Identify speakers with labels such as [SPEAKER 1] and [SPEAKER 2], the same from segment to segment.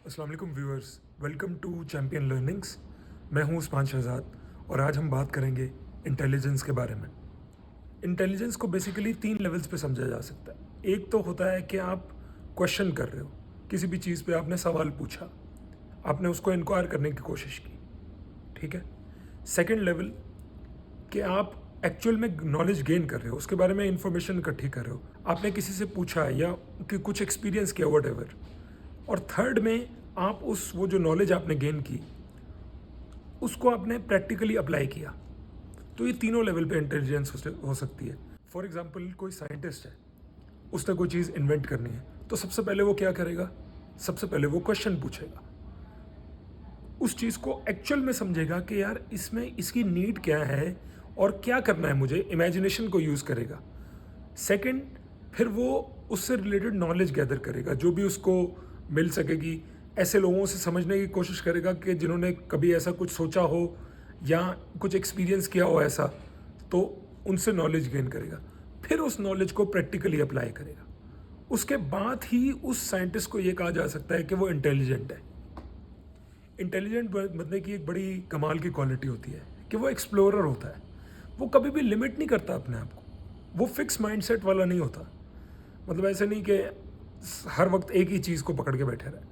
[SPEAKER 1] अस्सलाम वालेकुम viewers, welcome to champion learnings. मैं हूं उस्मान शहजाद और आज हम बात करेंगे इंटेलिजेंस के बारे में। इंटेलिजेंस को बेसिकली 3 लेवल्स पे समझा जा सकता है। एक तो होता है कि आप क्वेश्चन कर रहे हो, किसी भी चीज़ पे आपने सवाल पूछा, आपने उसको इंक्वायर करने की कोशिश की, ठीक है। सेकंड लेवल कि आप एक्चुअल में नॉलेज गेन कर रहे हो, उसके बारे में इंफॉर्मेशन इकट्ठी कर रहे हो, आपने किसी से पूछा या कि कुछ एक्सपीरियंस किया वट। और थर्ड में आप वो जो नॉलेज आपने गेन की उसको आपने प्रैक्टिकली अप्लाई किया। तो ये तीनों लेवल पे इंटेलिजेंस हो सकती है। फॉर एग्जांपल कोई साइंटिस्ट है, उसने कोई चीज़ इन्वेंट करनी है, तो सबसे पहले वो क्या करेगा? सबसे पहले वो क्वेश्चन पूछेगा, उस चीज़ को एक्चुअल में समझेगा कि यार इसमें इसकी नीड क्या है और क्या करना है मुझे, इमेजिनेशन को यूज़ करेगा। सेकंड, फिर वो उससे रिलेटेड नॉलेज गैदर करेगा जो भी उसको मिल सकेगी, ऐसे लोगों से समझने की कोशिश करेगा कि जिन्होंने कभी ऐसा कुछ सोचा हो या कुछ एक्सपीरियंस किया हो ऐसा, तो उनसे नॉलेज गेन करेगा। फिर उस नॉलेज को प्रैक्टिकली अप्लाई करेगा। उसके बाद ही उस साइंटिस्ट को ये कहा जा सकता है कि वो इंटेलिजेंट है। इंटेलिजेंट बनने की एक बड़ी कमाल की क्वालिटी होती है कि वो एक्सप्लोरर होता है। वो कभी भी लिमिट नहीं करता अपने आप को, वो फिक्स माइंडसेट वाला नहीं होता। मतलब ऐसे नहीं कि हर वक्त एक ही चीज़ को पकड़ के बैठे रहे।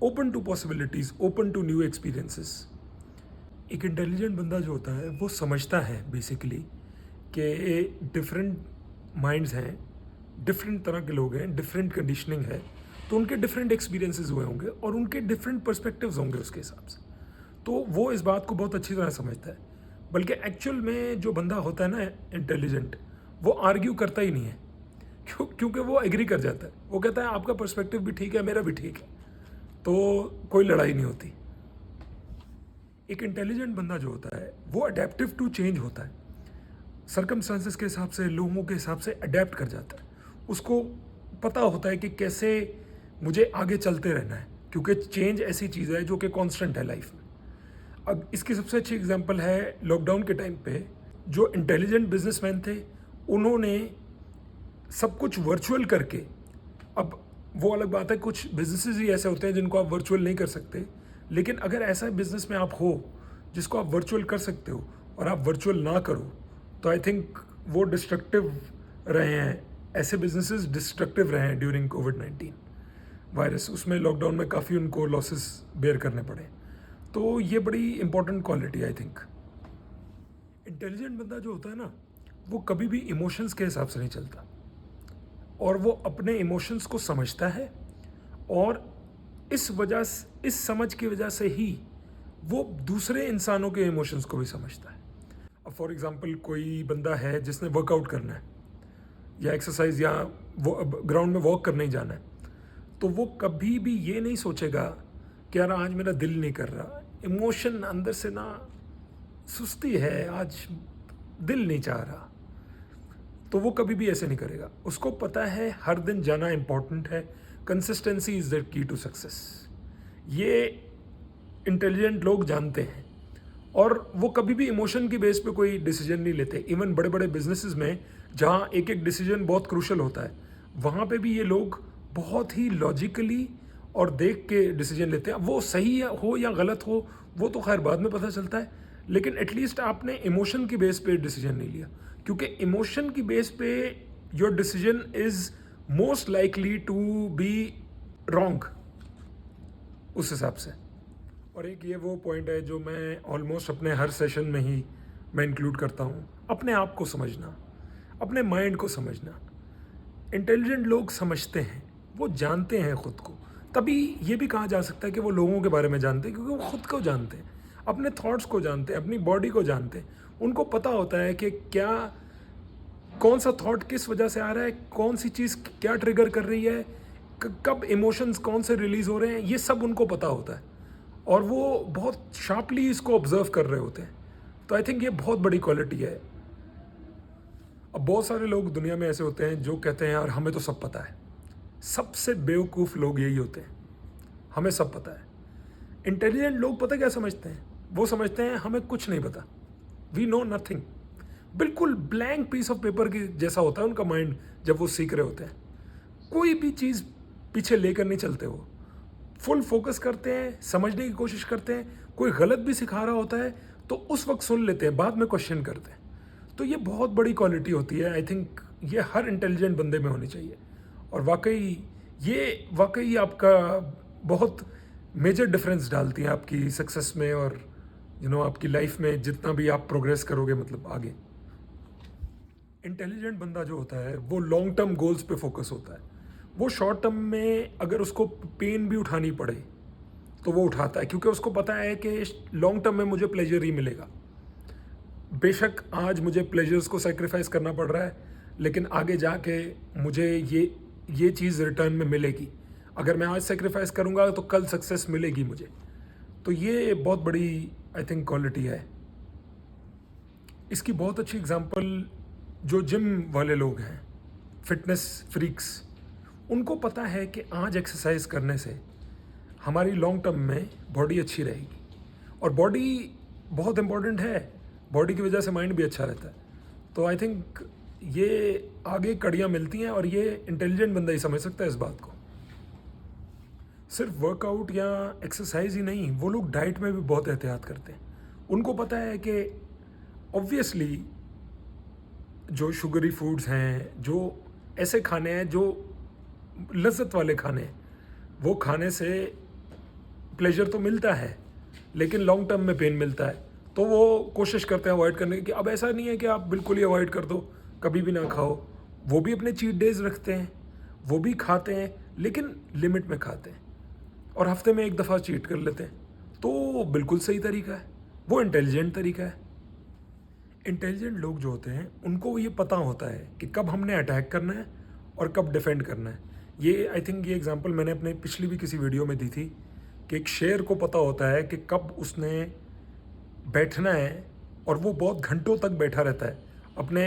[SPEAKER 1] Open to possibilities, open to new experiences. एक इंटेलिजेंट बंदा जो होता है वो समझता है बेसिकली कि डिफरेंट माइंड्स हैं, डिफरेंट तरह के लोग हैं, डिफरेंट कंडीशनिंग है, तो उनके डिफरेंट एक्सपीरियंसेस हुए होंगे और उनके डिफरेंट पर्सपेक्टिव्स होंगे उसके हिसाब से। तो वो इस बात को बहुत अच्छी तरह समझता है। बल्कि एक्चुअल में जो बंदा होता है ना इंटेलिजेंट, वो आर्ग्यू करता ही नहीं है, क्योंकि वो एग्री कर जाता है। वो कहता है आपका पर्सपेक्टिव भी ठीक है, मेरा भी ठीक है, तो कोई लड़ाई नहीं होती। एक इंटेलिजेंट बंदा जो होता है वो अडेप्टिव टू चेंज होता है, सर्कमस्टांसेस के हिसाब से, लोगों के हिसाब से अडेप्ट कर जाता है। उसको पता होता है कि कैसे मुझे आगे चलते रहना है, क्योंकि चेंज ऐसी चीज़ है जो कि कांस्टेंट है लाइफ में। अब इसकी सबसे अच्छी एग्जांपल है लॉकडाउन के टाइम पे जो इंटेलिजेंट बिजनेसमैन थे, उन्होंने सब कुछ वर्चुअल करके, अब वो अलग बात है कुछ बिजनेसेस ही ऐसे होते हैं जिनको आप वर्चुअल नहीं कर सकते, लेकिन अगर ऐसा बिजनेस में आप हो जिसको आप वर्चुअल कर सकते हो और आप वर्चुअल ना करो, तो आई थिंक वो डिस्ट्रक्टिव रहे हैं। ऐसे बिजनेसेस डिस्ट्रक्टिव रहे हैं ड्यूरिंग कोविड-19 वायरस। उसमें लॉकडाउन में काफ़ी उनको लॉसेस बेयर करने पड़े। तो ये बड़ी important quality I think. Intelligent बंदा जो होता है ना, वो कभी भी इमोशंस के हिसाब से नहीं चलता, और वो अपने इमोशंस को समझता है, और इस समझ की वजह से ही वो दूसरे इंसानों के इमोशंस को भी समझता है। अब फॉर एग्जांपल कोई बंदा है जिसने वर्कआउट करना है या एक्सरसाइज या वो ग्राउंड में वॉक करने ही जाना है, तो वो कभी भी ये नहीं सोचेगा कि यार आज मेरा दिल नहीं कर रहा, इमोशन अंदर से ना सुस्ती है, आज दिल नहीं चाह रहा, तो वो कभी भी ऐसे नहीं करेगा। उसको पता है हर दिन जाना इंपॉर्टेंट है, consistency is the key to success. ये इंटेलिजेंट लोग जानते हैं, और वो कभी भी इमोशन की बेस पे कोई डिसीजन नहीं लेते। इवन बड़े बड़े बिजनेसेस में जहाँ एक एक डिसीजन बहुत क्रूशल होता है, वहाँ पे भी ये लोग बहुत ही लॉजिकली और देख के डिसीजन लेते हैं। वो सही हो या गलत हो वो तो खैर बाद में पता चलता है, लेकिन एटलीस्ट आपने इमोशन की बेस पे डिसीजन नहीं लिया, क्योंकि इमोशन की बेस पे your decision is most likely to be wrong उस हिसाब से। और एक ये वो पॉइंट है जो मैं ऑलमोस्ट अपने हर सेशन में ही मैं इंक्लूड करता हूँ, अपने आप को समझना, अपने माइंड को समझना। इंटेलिजेंट लोग समझते हैं, वो जानते हैं खुद को। तभी ये भी कहा जा सकता है कि वो लोगों के बारे में जानते हैं, क्योंकि वो खुद को जानते हैं, अपने थॉट्स को जानते हैं, अपनी बॉडी को जानते हैं। उनको पता होता है कि क्या, कौन सा थॉट किस वजह से आ रहा है, कौन सी चीज़ क्या ट्रिगर कर रही है, कब इमोशंस कौन से रिलीज़ हो रहे हैं, ये सब उनको पता होता है, और वो बहुत शार्पली इसको ऑब्जर्व कर रहे होते हैं। तो आई थिंक ये बहुत बड़ी क्वालिटी है। अब बहुत सारे लोग दुनिया में ऐसे होते हैं जो कहते हैं यार हमें तो सब पता है। सबसे बेवकूफ़ लोग यही होते हैं, हमें सब पता है। इंटेलिजेंट लोग पता क्या समझते हैं? वो समझते हैं हमें कुछ नहीं पता, वी नो नथिंग। बिल्कुल ब्लैंक पीस ऑफ पेपर की जैसा होता है उनका माइंड जब वो सीख रहे होते हैं। कोई भी चीज़ पीछे लेकर नहीं चलते वो, फुल फोकस करते हैं, समझने की कोशिश करते हैं, कोई गलत भी सिखा रहा होता है तो उस वक्त सुन लेते हैं, बाद में क्वेश्चन करते हैं। तो ये बहुत बड़ी क्वालिटी होती है, आई थिंक ये हर इंटेलिजेंट बंदे में होनी चाहिए। और वाकई आपका बहुत मेजर डिफरेंस डालती है आपकी सक्सेस में और आपकी लाइफ में जितना भी आप प्रोग्रेस करोगे मतलब आगे। इंटेलिजेंट बंदा जो होता है वो लॉन्ग टर्म गोल्स पे फोकस होता है। वो शॉर्ट टर्म में अगर उसको पेन भी उठानी पड़े तो वो उठाता है, क्योंकि उसको पता है कि लॉन्ग टर्म में मुझे प्लेजर ही मिलेगा। बेशक आज मुझे प्लेजर्स को सेक्रीफाइस करना पड़ रहा है, लेकिन आगे जाके मुझे ये चीज़ रिटर्न में मिलेगी। अगर मैं आज सेक्रीफाइस करूँगा तो कल सक्सेस मिलेगी मुझे। तो ये बहुत बड़ी आई थिंक क्वालिटी है। इसकी बहुत अच्छी एग्जांपल जो जिम वाले लोग हैं, फिटनेस फ्रीक्स, उनको पता है कि आज एक्सरसाइज करने से हमारी लॉन्ग टर्म में बॉडी अच्छी रहेगी। और बॉडी बहुत इम्पोर्टेंट है, बॉडी की वजह से माइंड भी अच्छा रहता है। तो आई थिंक ये आगे कड़ियाँ मिलती हैं और ये इंटेलिजेंट बंदा ही समझ सकता है इस बात को। सिर्फ वर्कआउट या एक्सरसाइज ही नहीं, वो लोग डाइट में भी बहुत एहतियात करते हैं। उनको पता है कि ऑब्वियसली जो शुगरी फूड्स हैं, जो ऐसे खाने हैं जो लज्जत वाले खाने हैं, वो खाने से प्लेजर तो मिलता है लेकिन लॉन्ग टर्म में पेन मिलता है। तो वो कोशिश करते हैं अवॉइड करने की। अब ऐसा नहीं है कि आप बिल्कुल ही अवॉइड कर दो, कभी भी ना खाओ। वो भी अपने चीट डेज रखते हैं, वो भी खाते हैं लेकिन लिमिट में खाते हैं और हफ्ते में एक दफ़ा चीट कर लेते हैं। तो वो बिल्कुल सही तरीका है, वो इंटेलिजेंट तरीका है। इंटेलिजेंट लोग जो होते हैं उनको ये पता होता है कि कब हमने अटैक करना है और कब डिफेंड करना है। ये आई थिंक ये एग्जांपल मैंने अपने पिछली भी किसी वीडियो में दी थी कि एक शेर को पता होता है कि कब उसने बैठना है, और वो बहुत घंटों तक बैठा रहता है अपने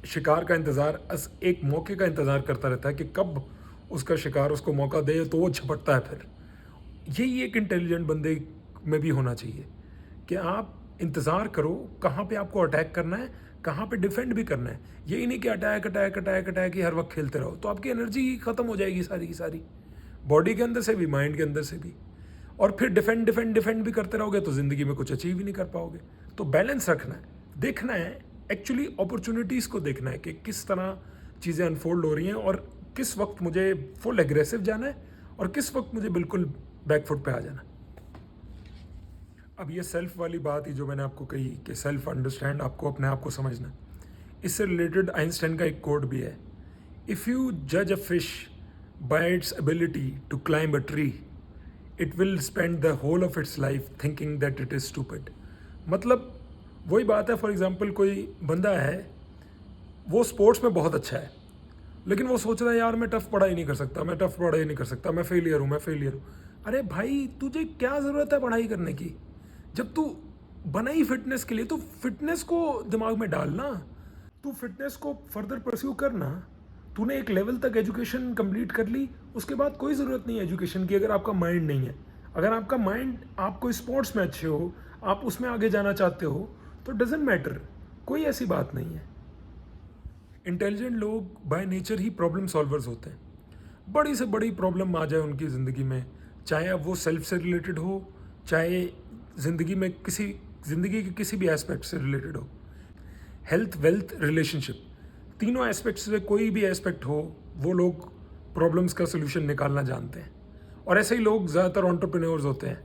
[SPEAKER 1] शिकार का इंतज़ार, एक मौके का इंतज़ार करता रहता है कि कब उसका शिकार उसको मौका दे तो वो झपटता है। फिर यही एक इंटेलिजेंट बंदे में भी होना चाहिए कि आप इंतज़ार करो कहाँ पे आपको अटैक करना है, कहाँ पे डिफेंड भी करना है। यही नहीं कि अटैक अटैक अटैक अटैक ही हर वक्त खेलते रहो, तो आपकी एनर्जी ख़त्म हो जाएगी सारी की सारी, बॉडी के अंदर से भी माइंड के अंदर से भी। और फिर डिफेंड डिफेंड डिफेंड भी करते रहोगे तो ज़िंदगी में कुछ अचीव ही नहीं कर पाओगे। तो बैलेंस रखना है, देखना है एक्चुअली अपॉर्चुनिटीज़ को देखना है कि किस तरह चीज़ें अनफोल्ड हो रही हैं और किस वक्त मुझे फुल एग्रेसिव जाना है और किस वक्त मुझे बिल्कुल बैकफुट पे आ जाना। अब ये सेल्फ वाली बात ही जो मैंने आपको कही कि सेल्फ अंडरस्टैंड, आपको अपने आप को समझना, इससे रिलेटेड आइंस्टाइन का एक कोट भी है, इफ़ यू जज a fish by its ability to climb a tree it will spend the whole of its life thinking that it is stupid. मतलब वही बात है, फॉर एग्जाम्पल कोई बंदा है वो स्पोर्ट्स में बहुत अच्छा है लेकिन वो सोच रहा है यार मैं टफ पढ़ाई नहीं कर सकता, मैं टफ पढ़ाई नहीं कर सकता, मैं फेलियर हूँ, मैं फेलियर हूँ। अरे भाई तुझे क्या ज़रूरत है पढ़ाई करने की? जब तू बना ही फिटनेस के लिए तो फिटनेस को दिमाग में डालना, तू फिटनेस को फर्दर परस्यू करना। तूने एक लेवल तक एजुकेशन कंप्लीट कर ली, उसके बाद कोई ज़रूरत नहीं है एजुकेशन की अगर आपका माइंड नहीं है। अगर आपका माइंड, आप कोई स्पोर्ट्स में अच्छे हो, आप उसमें आगे जाना चाहते हो तो डजेंट मैटर, कोई ऐसी बात नहीं है। इंटेलिजेंट लोग by nature he problem solvers होते हैं। बड़ी से बड़ी प्रॉब्लम आ जाए उनकी ज़िंदगी में, चाहे अब वो सेल्फ से रिलेटेड हो, चाहे ज़िंदगी में ज़िंदगी के किसी भी एस्पेक्ट से रिलेटेड हो, हेल्थ, वेल्थ, रिलेशनशिप, तीनों एस्पेक्ट से कोई भी एस्पेक्ट हो, वो लोग प्रॉब्लम्स का सोल्यूशन निकालना जानते हैं। और ऐसे ही लोग ज़्यादातर एंटरप्रेन्योर्स होते हैं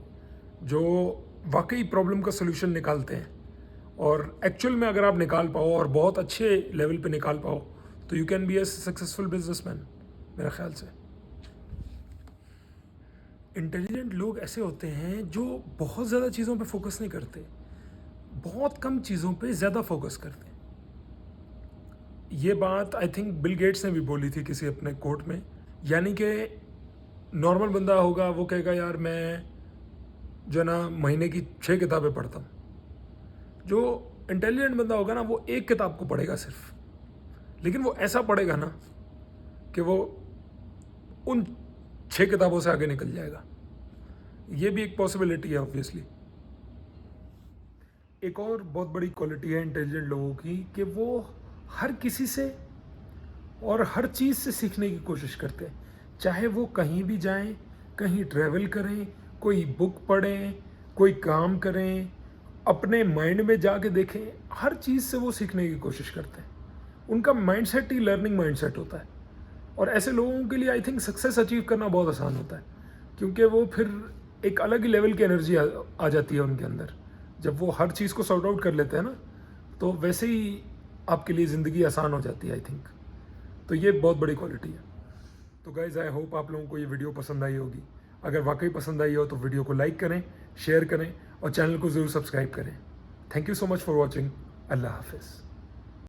[SPEAKER 1] जो वाकई प्रॉब्लम का सोल्यूशन निकालते हैं। और एक्चुअल में अगर आप निकाल पाओ और बहुत अच्छे लेवल पे निकाल पाओ तो you can be A successful businessman मेरे ख्याल से। इंटेलिजेंट लोग ऐसे होते हैं जो बहुत ज़्यादा चीज़ों पे फोकस नहीं करते, बहुत कम चीज़ों पे ज़्यादा फोकस करते हैं। ये बात आई थिंक बिल गेट्स ने भी बोली थी किसी अपने कोट में, यानी कि नॉर्मल बंदा होगा वो कहेगा यार मैं जो है ना महीने की 6 किताबें पढ़ता हूँ। जो इंटेलिजेंट बंदा होगा ना वो एक किताब को पढ़ेगा सिर्फ, लेकिन वो ऐसा पढ़ेगा ना कि वो उन 6 किताबों से आगे निकल जाएगा। ये भी एक पॉसिबिलिटी है ऑब्वियसली। एक और बहुत बड़ी क्वालिटी है इंटेलिजेंट लोगों की कि वो हर किसी से और हर चीज़ से सीखने की कोशिश करते हैं, चाहे वो कहीं भी जाएं, कहीं ट्रैवल करें, कोई बुक पढ़ें, कोई काम करें, अपने माइंड में जाके देखें, हर चीज़ से वो सीखने की कोशिश करते हैं। उनका माइंडसेट ही लर्निंग माइंडसेट होता है। और ऐसे लोगों के लिए आई थिंक सक्सेस अचीव करना बहुत आसान होता है, क्योंकि वो फिर एक अलग ही लेवल की एनर्जी आ जाती है उनके अंदर। जब वो हर चीज़ को सॉर्ट आउट कर लेते हैं ना, तो वैसे ही आपके लिए ज़िंदगी आसान हो जाती है आई थिंक। तो ये बहुत बड़ी क्वालिटी है। तो गाइज़ आई होप आप लोगों को ये वीडियो पसंद आई होगी। अगर वाकई पसंद आई हो तो वीडियो को लाइक करें, शेयर करें और चैनल को ज़रूर सब्सक्राइब करें। Thank you so much for watching. Allah हाफिज़।